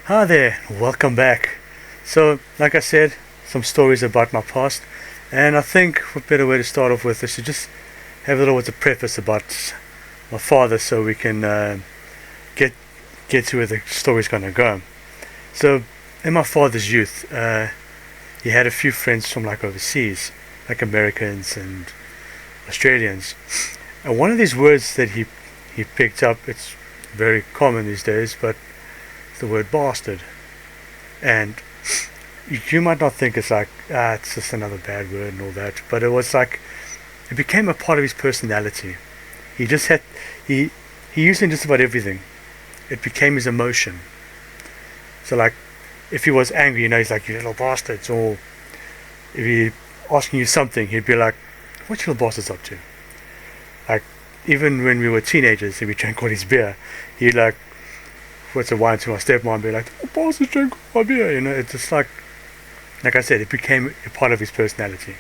Hi there, welcome back. So, like I said, some stories about my past, and I think a better way to start off with is to just have a little bit of preface about my father, so we can get to where the story's gonna go. So, in my father's youth, he had a few friends from like overseas, like Americans and Australians, and one of these words that he picked up, it's very common these days, but the word bastard. And you might not think it's like, it's just another bad word and all that, but it was like, it became a part of his personality. He just had, he, he used it in just about everything. It became his emotion. So like, if he was angry, he's like, you little bastards, or if he asking you something, he'd be like, what you little bastards up to? Like, even when we were teenagers and we drank all his beer, he'd like, what's a wine to my stepmom and be like, oh, bastards drink all my beer, it's just like I said, it became a part of his personality.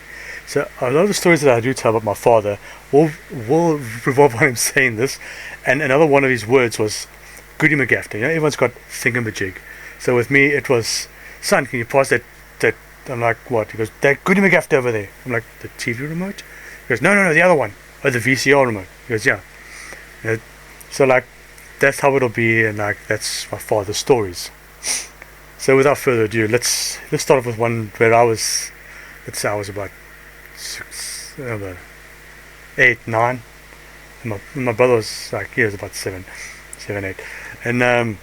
So a lot of the stories that I do tell about my father will revolve on him saying this. And another one of his words was goody McGafter. Everyone's got thingamajig. So with me, it was, son, can you pass that? I'm like, what? He goes, that goody McGafter over there. I'm like, the TV remote? He goes, no, the other one. Oh, the VCR remote. He goes, yeah. So like, that's how it'll be, and like, that's my father's stories. So without further ado, let's start off with one where let's say I was about 8, 9. And my brother was like, he was about 7, 8. And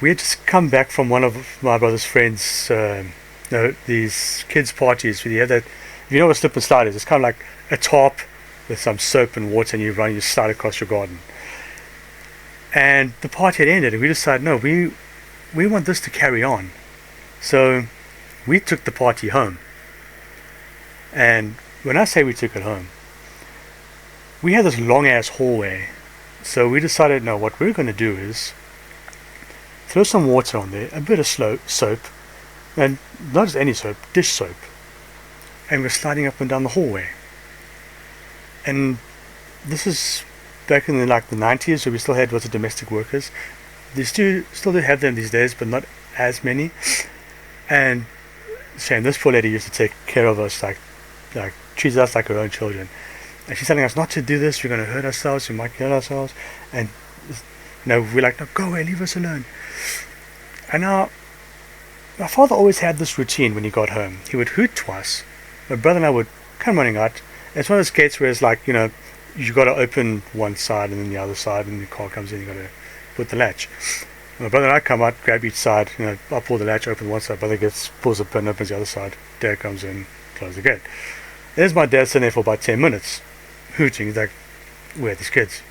we had just come back from one of my brother's friends, these kids' parties where you have that, if you know what a slip and slide is, it's kind of like a tarp with some soap and water, and you slide across your garden. And the party had ended, and we decided, no, we want this to carry on. So we took the party home. And when I say we took it home, we had this long ass hallway. So we decided, no, what we're going to do is throw some water on there, a bit of soap, and not just any soap, dish soap. And we're sliding up and down the hallway. And this is back in the 90s, where we still had lots of domestic workers. They still do have them these days, but not as many. And shame, this poor lady used to take care of us, like treats us like her own children. And she's telling us not to do this. We're going to hurt ourselves. We might kill ourselves. And we're like, no, go away, leave us alone. And now, my father always had this routine when he got home. He would hoot twice. My brother and I would come running out. It's one of those gates where it's like, you got to open one side and then the other side, and the car comes in, you got to put the latch. My brother and I come out, grab each side, I pull the latch, open one side, brother pulls the pin, opens the other side, dad comes in, close the gate. There's my dad sitting there for about 10 minutes, hooting. He's like, where are these kids?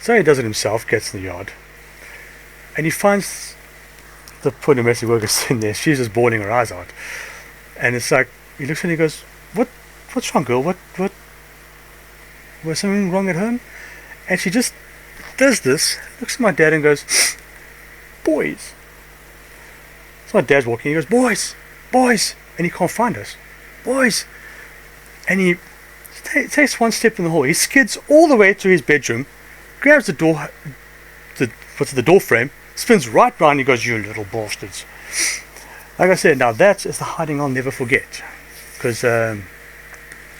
So he does it himself, gets in the yard, and he finds the poor domestic worker sitting there. She's just bawling her eyes out. And it's like, he looks at her and he goes, what's wrong, girl? What was something wrong at home? And she just does this, looks at my dad and goes, boys. So my dad's walking, he goes, boys, and he can't find us. Boys. And he takes one step in the hall, he skids all the way to his bedroom, grabs the door frame, spins right round, and he goes, you little bastards. Like I said, now that is the hiding I'll never forget. Because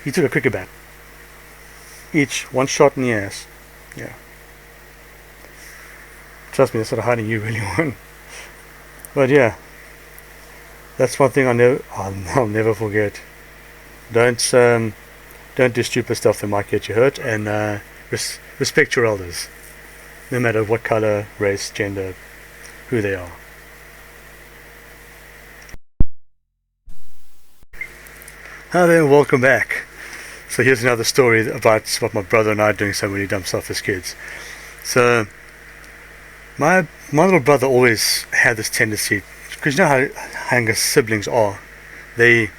he took a cricket bat. Each, one shot in the ass. Yeah. Trust me, that's not a hiding you really want. But yeah, that's one thing I'll never forget. Don't do stupid stuff that might get you hurt, and respect your elders, no matter what color, race, gender, who they are. Hi there, welcome back. So here's another story about what my brother and I are doing so many dumb stuff as kids. So my little brother always had this tendency, because you know how younger siblings are. They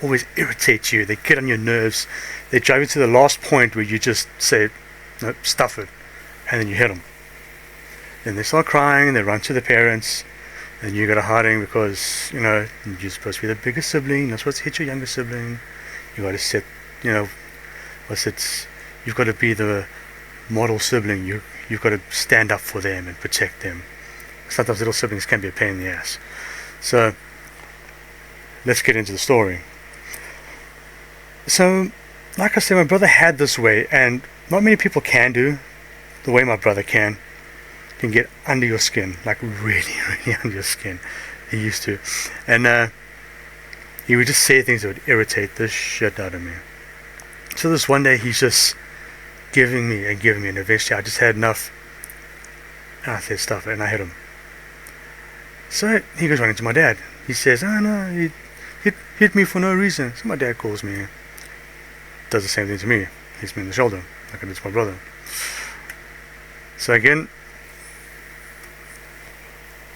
always irritate you. They get on your nerves. They drive you to the last point where you just say, no, stuff it, and then you hit them. Then they start crying. They run to their parents, and you got to hiding because you're supposed to be the bigger sibling. You're not supposed to hit your younger sibling. You got to set, you've got to be the model sibling. you've got to stand up for them and protect them. Sometimes little siblings can be a pain in the ass. So let's get into the story. So, like I said, my brother had this way, and not many people can do the way my brother can get under your skin, like really, really under your skin. He used to. And he would just say things that would irritate the shit out of me. So this one day, he's just giving me, and eventually I just had enough. And I said, "Stuff it," and I hit him. So he goes running to my dad. He says, "Oh no, he hit me for no reason." So my dad calls me, does the same thing to me, hits me in the shoulder, like I did to my brother. So again,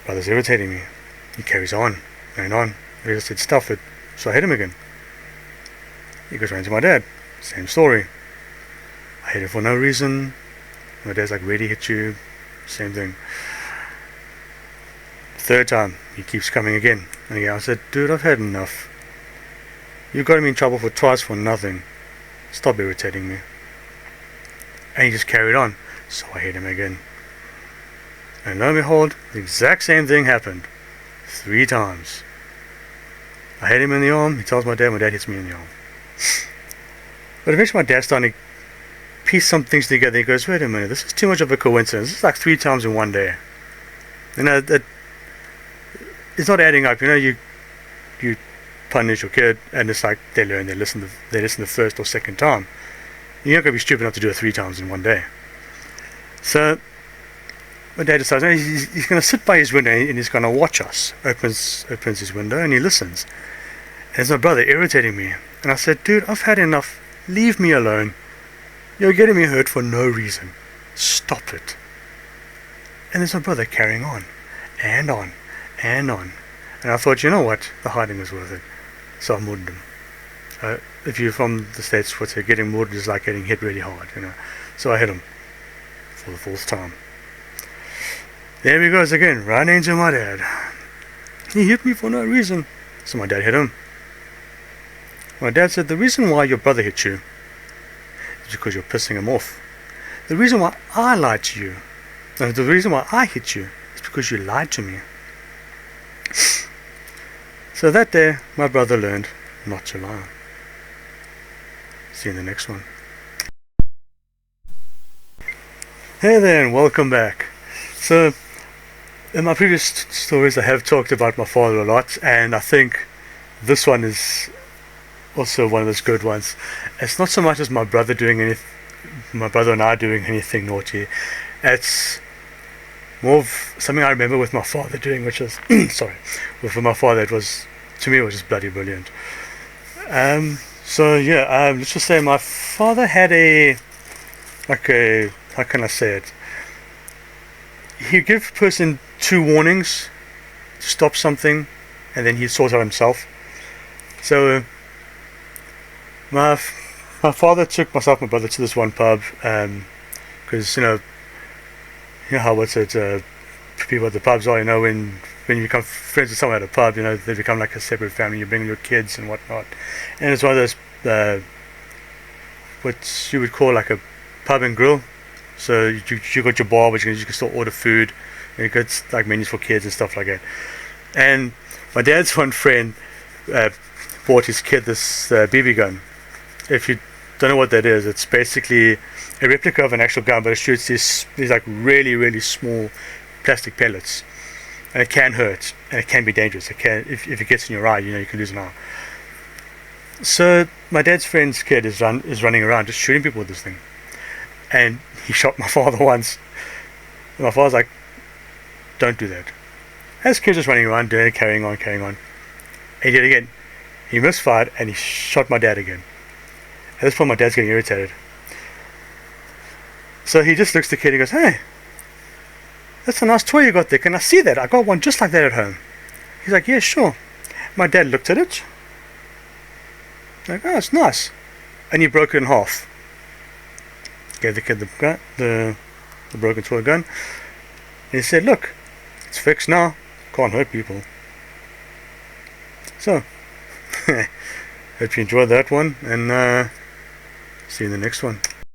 brother's irritating me. He carries on, going on. I just said, "Stuff it." So I hit him again. He goes running to my dad. Same story. I hit him for no reason. My dad's like, "Really hit you?" Same thing. Third time, he keeps coming again. And again, I said, "Dude, I've had enough. You got me in trouble for twice for nothing. Stop irritating me." And he just carried on. So I hit him again. And lo and behold, the exact same thing happened. 3 times. I hit him in the arm. He tells my dad hits me in the arm. But eventually my dad started to piece some things together. He goes, "Wait a minute, this is too much of a coincidence. This is like 3 times in one day. You know, it's not adding up. You know, you punish your kid, and it's like they learn, they listen the first or second time. You're not going to be stupid enough to do it 3 times in one day." So my dad decides, no, he's going to sit by his window and he's going to watch us. Opens his window and he listens. And there's my brother irritating me. And I said, "Dude, I've had enough. Leave me alone. You're getting me hurt for no reason. Stop it." And there's my brother carrying on. And on. And on. And I thought, you know what? The hiding was worth it. So I murdered him. If you're from the States, what's it? Getting murdered is like getting hit really hard, you know. So I hit him for the 4th time. There he goes again, right into my dad. He hit me for no reason. So my dad hit him. My dad said, "The reason why your brother hit you is because you're pissing him off. The reason why I lied to you, no, the reason why I hit you is because you lied to me." So that day, my brother learned not to lie. See you in the next one. Hey there, and welcome back. So, in my previous stories, I have talked about my father a lot, and I think this one is also one of those good ones. It's not so much as my brother and I doing anything naughty. It's more of something I remember with my father doing, which was with my father, it was, to me, it was just bloody brilliant. Let's just say my father had how can I say it? He'd give a person 2 warnings to stop something, and then he'd sort out himself. So my father took myself and my brother to this one pub, because you know how people at the pubs are. You know, when you become friends with someone at a pub, you know, they become like a separate family. You bring your kids and whatnot, and it's one of those what you would call like a pub and grill. So you got your bar, but you can still order food. And you got like menus for kids and stuff like that. And my dad's one friend bought his kid this BB gun. If you don't know what that is, it's basically a replica of an actual gun, but it shoots these like really, really small plastic pellets, and it can hurt and it can be dangerous. It can, if it gets in your eye, you know, you can lose an eye. So my dad's friend's kid is running around just shooting people with this thing, and he shot my father once. And my father's like, "Don't do that." As kid just running around doing it, carrying on. And he did it again. He misfired and he shot my dad again. At this point my dad's getting irritated. So he just looks at the kid and he goes, "Hey, that's a nice toy you got there. Can I see that? I got one just like that at home." He's like, "Yeah, sure." My dad looked at it. Like, "Oh, it's nice." And he broke it in half. Gave the kid the broken toy gun. And he said, "Look, it's fixed now. Can't hurt people." So, hope you enjoyed that one, and see you in the next one.